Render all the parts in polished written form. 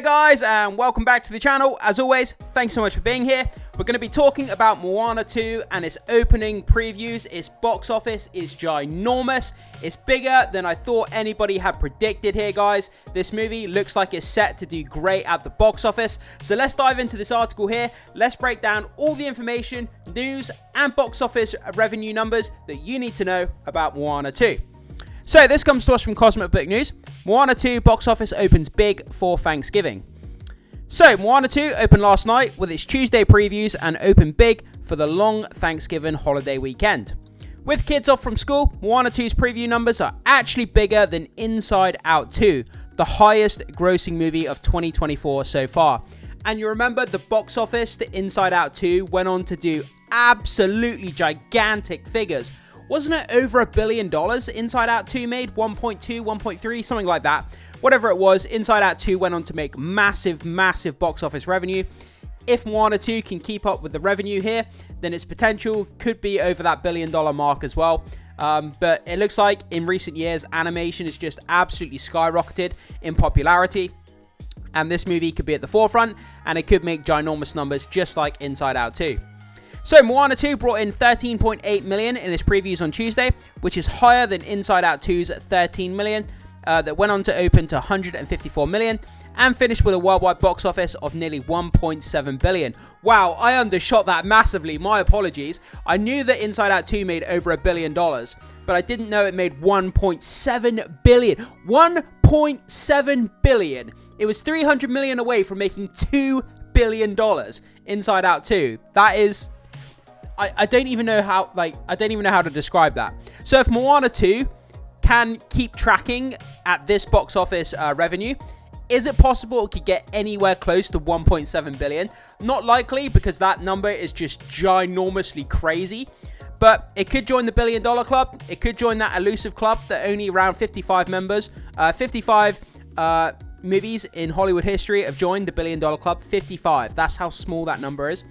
guys, and welcome back to the channel. As always, thanks so much for being here. We're going to be talking about Moana 2 and its opening previews. Its box office is ginormous. It's bigger than I thought anybody had predicted here, guys. This movie looks like it's set to do great at the box office. So let's dive into this article here. Let's break down all the information, news, and box office revenue numbers that you need to know about Moana 2. So this comes to us from Cosmic Book News. Moana 2 box office opens big for Thanksgiving. So Moana 2 opened last night with its Tuesday previews and opened big for the long Thanksgiving holiday weekend. With kids off from school, Moana 2's preview numbers are actually bigger than Inside Out 2, the highest grossing movie of 2024 so far. And you remember the box office to Inside Out 2 went on to do absolutely gigantic figures. Wasn't it over $1 billion Inside Out 2 made? 1.2, 1.3, something like that. Whatever it was, Inside Out 2 went on to make massive box office revenue. If Moana 2 can keep up with the revenue here, then its potential could be over that $1 billion mark as well. But it looks like in recent years, animation has just absolutely skyrocketed in popularity. And this movie could be at the forefront, and it could make ginormous numbers just like Inside Out 2. So Moana 2 brought in $13.8 million in its previews on Tuesday, which is higher than Inside Out 2's $13 million, that went on to open to $154 million, and finished with a worldwide box office of nearly $1.7 billion. Wow, I undershot that massively, my apologies. I knew that Inside Out 2 made over $1 billion, but I didn't know it made $1.7 billion. $1.7 billion. It was $300 million away from making $2 billion Inside Out 2. That is... I don't even know how, to describe that. So if Moana 2 can keep tracking at this box office revenue, is it possible it could get anywhere close to 1.7 billion? Not likely, because that number is just ginormously crazy. But it could join the $1 billion club. It could join that elusive club that only around 55 members, 55 movies in Hollywood history have joined the $1 billion club. 55. That's how small that number is.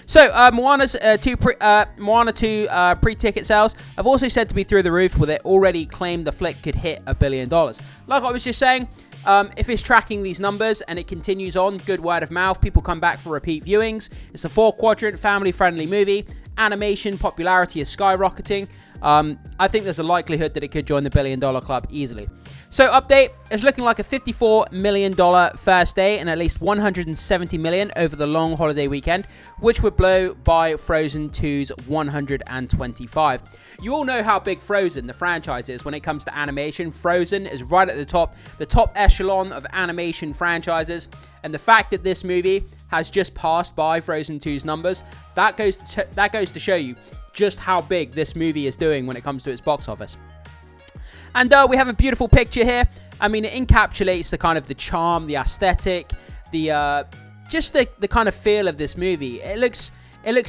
So, Moana 2 pre-ticket sales have also said to be through the roof, with it already claimed the flick could hit $1 billion. Like I was just saying, if it's tracking these numbers and it continues on, good word of mouth, people come back for repeat viewings. It's a 4-quadrant, family-friendly movie. Animation popularity is skyrocketing. I think there's a likelihood that it could join the $1 billion club easily. So update, it's looking like a $54 million first day and at least $170 million over the long holiday weekend, which would blow by Frozen 2's $125. You all know how big Frozen, the franchise, is when it comes to animation. Frozen is right at the top echelon of animation franchises. And the fact that this movie has just passed by Frozen 2's numbers, that goes to show you just how big this movie is doing when it comes to its box office. And we have a beautiful picture here. I mean, it encapsulates the kind of the charm, the aesthetic, just the kind of feel of this movie. It looks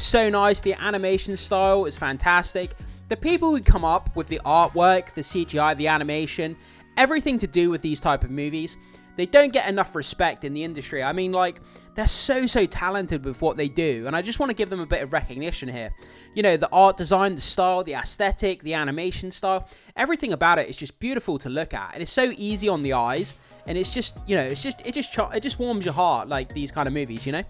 so nice. The animation style is fantastic. The people who come up with the artwork, the CGI, the animation, everything to do with these type of movies, they don't get enough respect in the industry. I mean, like, they're so talented with what they do, and I just want to give them a bit of recognition here. You know, the art design, the style, the aesthetic, the animation style, everything about it is just beautiful to look at, and it's so easy on the eyes, and it's just, you know, it just warms your heart, like these kind of movies, you know.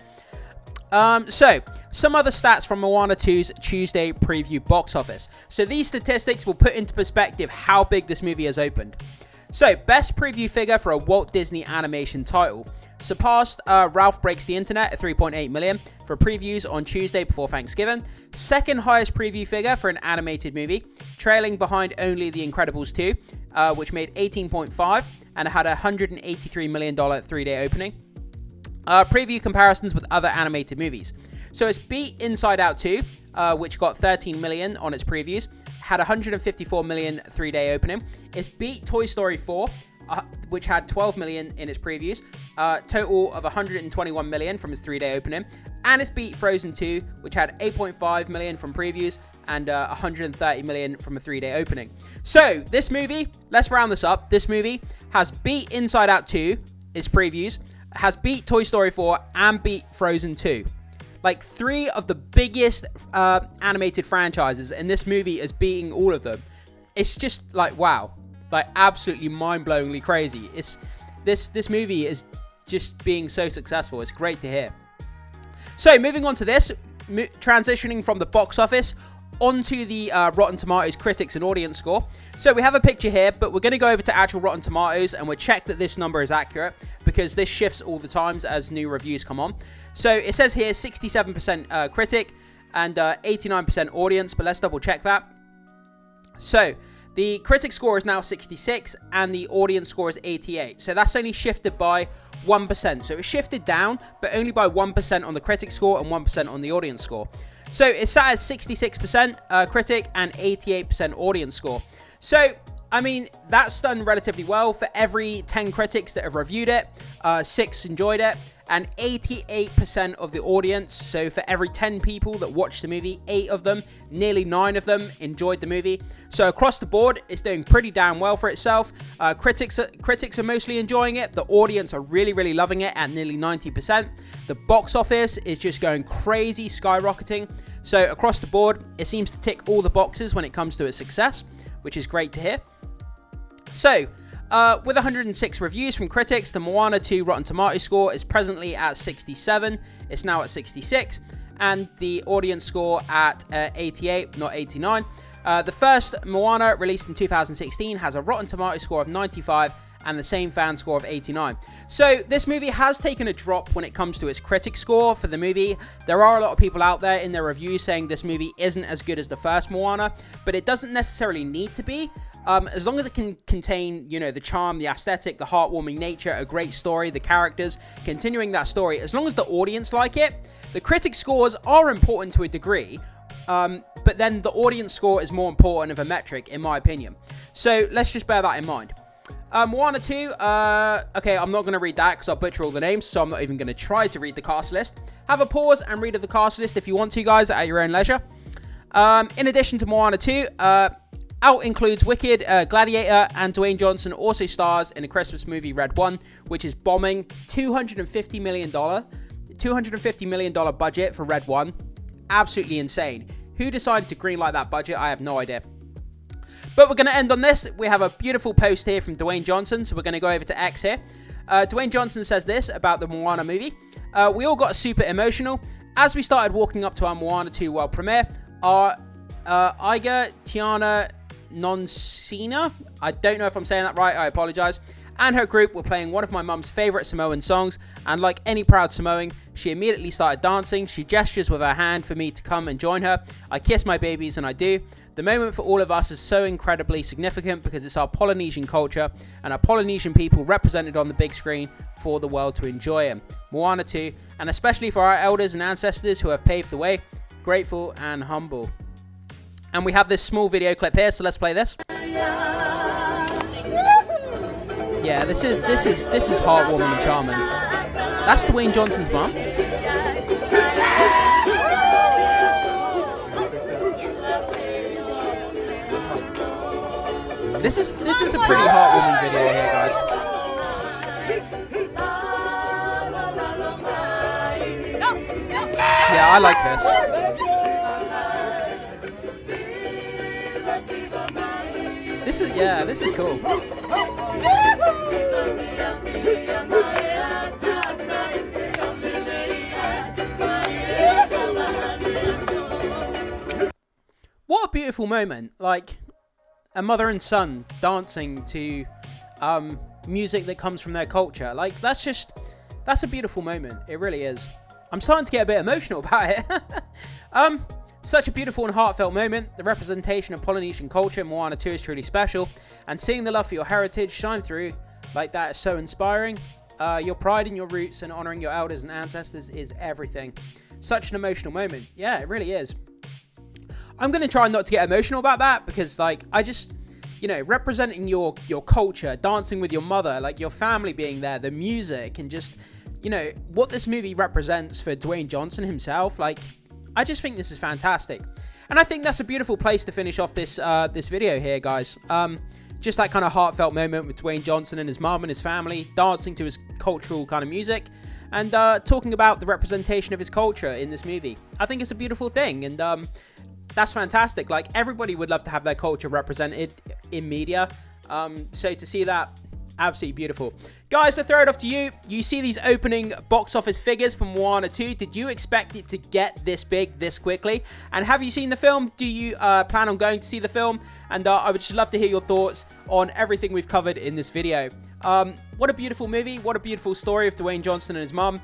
So, some other stats from Moana 2's Tuesday preview box office. So these statistics will put into perspective how big this movie has opened. So, best preview figure for a Walt Disney animation title. Surpassed Ralph Breaks the Internet at 3.8 million for previews on Tuesday before Thanksgiving. Second highest preview figure for an animated movie, trailing behind only The Incredibles 2, which made 18.5 and had a $183 million 3-day opening. Preview comparisons with other animated movies. So it's beat Inside Out 2, which got 13 million on its previews, had 154 million 3-day opening. It's beat Toy Story 4, which had 12 million in its previews, total of 121 million from its 3-day opening, and it's beat Frozen 2, which had 8.5 million from previews and 130 million from a 3-day opening. So this movie, let's round this up. This movie has beat Inside Out 2, its previews, has beat Toy Story 4, and beat Frozen 2. Like, 3 of the biggest animated franchises, and this movie is beating all of them. It's just like, wow. Like, absolutely mind-blowingly crazy. This movie is just being so successful. It's great to hear. So moving on to this, transitioning from the box office onto the Rotten Tomatoes critics and audience score. So we have a picture here, but we're going to go over to actual Rotten Tomatoes and we'll check that this number is accurate, because this shifts all the times as new reviews come on. So it says here 67% critic and 89% audience, but let's double check that. So the critic score is now 66 and the audience score is 88. So that's only shifted by 1%. So it shifted down, but only by 1% on the critic score and 1% on the audience score. So it's sat at 66% critic and 88% audience score. So, I mean, that's done relatively well. For every 10 critics that have reviewed it, 6 enjoyed it, and 88% of the audience. So for every 10 people that watched the movie, 8 of them, nearly 9 of them enjoyed the movie. So across the board, it's doing pretty damn well for itself. Critics are mostly enjoying it. The audience are really, really loving it at nearly 90%. The box office is just going crazy, skyrocketing. So across the board, it seems to tick all the boxes when it comes to its success, which is great to hear. So, with 106 reviews from critics, the Moana 2 Rotten Tomatoes score is presently at 67. It's now at 66. And the audience score at 88, not 89. The first Moana, released in 2016, has a Rotten Tomatoes score of 95 and the same fan score of 89. So this movie has taken a drop when it comes to its critic score for the movie. There are a lot of people out there in their reviews saying this movie isn't as good as the first Moana, but it doesn't necessarily need to be. As long as it can contain, you know, the charm, the aesthetic, the heartwarming nature, a great story, the characters, continuing that story, as long as the audience like it. The critic scores are important to a degree, but then the audience score is more important of a metric, in my opinion. So let's just bear that in mind. Moana 2, okay, I'm not going to read that because I'll butcher all the names, so I'm not even going to try to read the cast list. Have a pause and read of the cast list if you want to, guys, at your own leisure. In addition to Moana 2, out includes Wicked, Gladiator, and Dwayne Johnson also stars in a Christmas movie, Red 1, which is bombing. $250 million budget for Red 1. Absolutely insane. Who decided to greenlight that budget? I have no idea. But we're going to end on this. We have a beautiful post here from Dwayne Johnson, so we're going to go over to X here. Dwayne Johnson says this about the Moana movie. We all got super emotional. As we started walking up to our Moana 2 world premiere, our Iga Tiana Nonsina, I don't know if I'm saying that right, I apologize, and her group were playing one of my mum's favourite Samoan songs, and like any proud Samoan, she immediately started dancing. She gestures with her hand for me to come and join her. I kiss my babies, and I do. The moment for all of us is so incredibly significant because it's our Polynesian culture and our Polynesian people represented on the big screen for the world to enjoy them. Moana 2, and especially for our elders and ancestors who have paved the way, grateful and humble. And we have this small video clip here, so let's play this. Yeah, this is heartwarming and charming. That's Dwayne Johnson's mum. This is a pretty heartwarming video here, guys. Yeah, I like this. This is cool. What a beautiful moment. Like, a mother and son dancing to music that comes from their culture. Like, that's a beautiful moment. It really is. I'm starting to get a bit emotional about it. Such a beautiful and heartfelt moment. The representation of Polynesian culture in Moana 2 is truly special, and seeing the love for your heritage shine through like that is so inspiring. Your pride in your roots and honouring your elders and ancestors is everything. Such an emotional moment. Yeah, it really is. I'm going to try not to get emotional about that because, like, I just, you know, representing your culture, dancing with your mother, like your family being there, the music, and just, you know, what this movie represents for Dwayne Johnson himself, like, I just think this is fantastic. And I think that's a beautiful place to finish off this this video here, guys. Just that kind of heartfelt moment with Dwayne Johnson and his mum and his family, dancing to his cultural kind of music, and talking about the representation of his culture in this movie. I think it's a beautiful thing, and that's fantastic. Like, everybody would love to have their culture represented in media. So to see that Absolutely beautiful. Guys, to throw it off to you, you see these opening box office figures from Moana 2. Did you expect it to get this big this quickly? And have you seen the film? Do you plan on going to see the film? And I would just love to hear your thoughts on everything we've covered in this video. What a beautiful movie. What a beautiful story of Dwayne Johnson and his mum.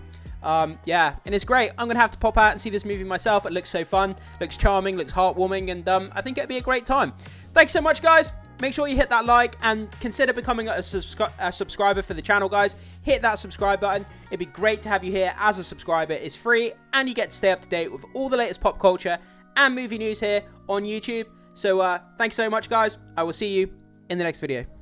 Yeah, and it's great. I'm going to have to pop out and see this movie myself. It looks so fun, looks charming, looks heartwarming, and I think it'd be a great time. Thanks so much, guys. Make sure you hit that like and consider becoming a subscriber for the channel, guys. Hit that subscribe button. It'd be great to have you here as a subscriber. It's free, and you get to stay up to date with all the latest pop culture and movie news here on YouTube. So, thanks so much, guys. I will see you in the next video.